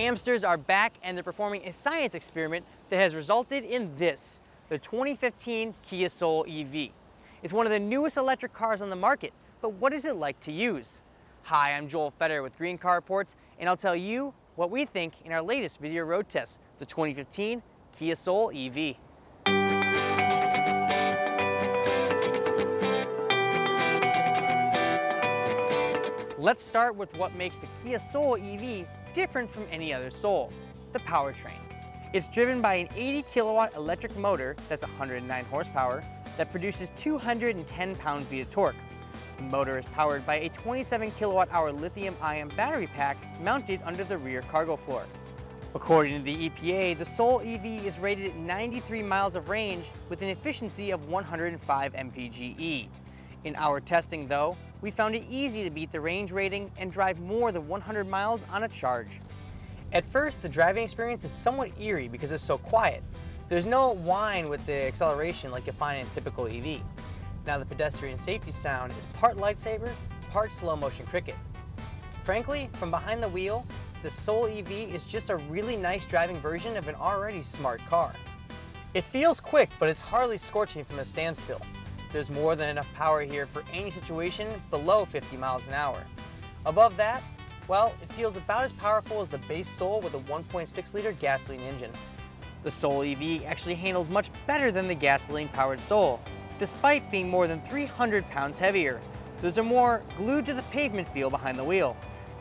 Hamsters are back and they're performing a science experiment that has resulted in this, the 2015 Kia Soul EV. It's one of the newest electric cars on the market, but what is it like to use? Hi, I'm Joel Fetter with Green Car Reports, and I'll tell you what we think in our latest video road test, the 2015 Kia Soul EV. Let's start with what makes the Kia Soul EV different from any other Soul, the powertrain. It's driven by an 80 kilowatt electric motor that's 109 horsepower that produces 210 pound-feet of torque. The motor is powered by a 27 kilowatt hour lithium-ion battery pack mounted under the rear cargo floor. According to the EPA, the Soul EV is rated at 93 miles of range with an efficiency of 105 mpge. In our testing though, we found it easy to beat the range rating and drive more than 100 miles on a charge. At first, the driving experience is somewhat eerie because it's so quiet. There's no whine with the acceleration like you find in a typical EV. Now the pedestrian safety sound is part lightsaber, part slow motion cricket. Frankly, from behind the wheel, the Soul EV is just a really nice driving version of an already smart car. It feels quick, but it's hardly scorching from a standstill. There's more than enough power here for any situation below 50 miles an hour. Above that, well, it feels about as powerful as the base Soul with a 1.6 liter gasoline engine. The Soul EV actually handles much better than the gasoline-powered Soul, despite being more than 300 pounds heavier. There's a more glued to the pavement feel behind the wheel.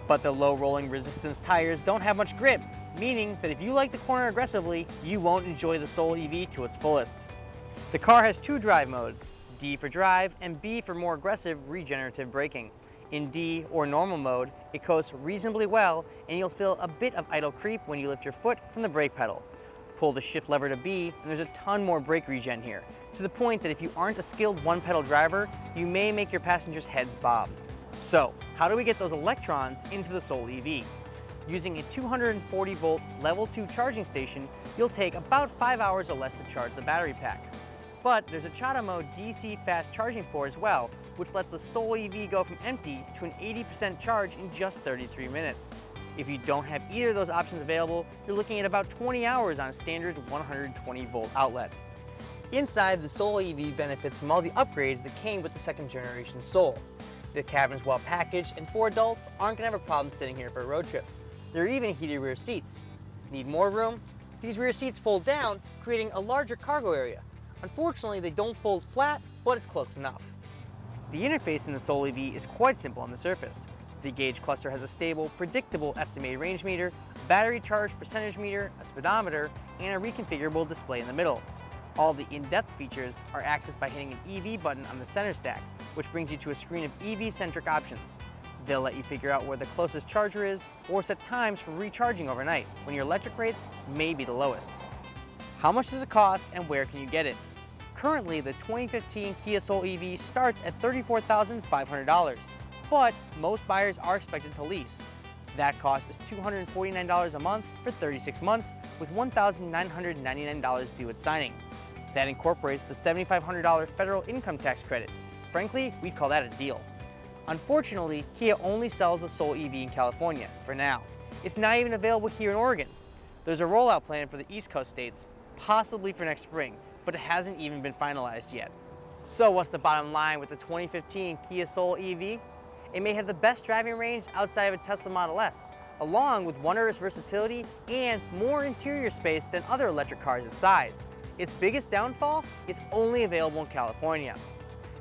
But the low rolling resistance tires don't have much grip, meaning that if you like to corner aggressively, you won't enjoy the Soul EV to its fullest. The car has two drive modes, D for drive and B for more aggressive regenerative braking. In D or normal mode, it coasts reasonably well and you'll feel a bit of idle creep when you lift your foot from the brake pedal. Pull the shift lever to B and there's a ton more brake regen here, to the point that if you aren't a skilled one-pedal driver, you may make your passengers' heads bob. So, how do we get those electrons into the Soul EV? Using a 240 volt level 2 charging station, you'll take about 5 hours or less to charge the battery pack. But there's a Chata mode DC fast charging port as well, which lets the Soul EV go from empty to an 80% charge in just 33 minutes. If you don't have either of those options available, you're looking at about 20 hours on a standard 120 volt outlet. Inside, the Soul EV benefits from all the upgrades that came with the second generation Soul. The cabin's well packaged and 4 adults aren't going to have a problem sitting here for a road trip. There are even heated rear seats. Need more room? These rear seats fold down, creating a larger cargo area. Unfortunately, they don't fold flat, but it's close enough. The interface in the Soul EV is quite simple on the surface. The gauge cluster has a stable, predictable estimated range meter, a battery charge percentage meter, a speedometer, and a reconfigurable display in the middle. All the in-depth features are accessed by hitting an EV button on the center stack, which brings you to a screen of EV-centric options. They'll let you figure out where the closest charger is or set times for recharging overnight when your electric rates may be the lowest. How much does it cost and where can you get it? Currently, the 2015 Kia Soul EV starts at $34,500, but most buyers are expected to lease. That cost is $249 a month for 36 months with $1,999 due at signing. That incorporates the $7,500 federal income tax credit. Frankly, we'd call that a deal. Unfortunately, Kia only sells the Soul EV in California for now. It's not even available here in Oregon. There's a rollout plan for the East Coast states, possibly for next spring, but it hasn't even been finalized yet. So what's the bottom line with the 2015 Kia Soul EV? It may have the best driving range outside of a Tesla Model S, along with wondrous versatility and more interior space than other electric cars its size. Its biggest downfall? It's only available in California.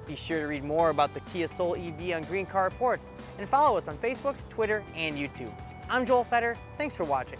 Be sure to read more about the Kia Soul EV on Green Car Reports and follow us on Facebook, Twitter, and YouTube. I'm Joel Fetter. Thanks for watching.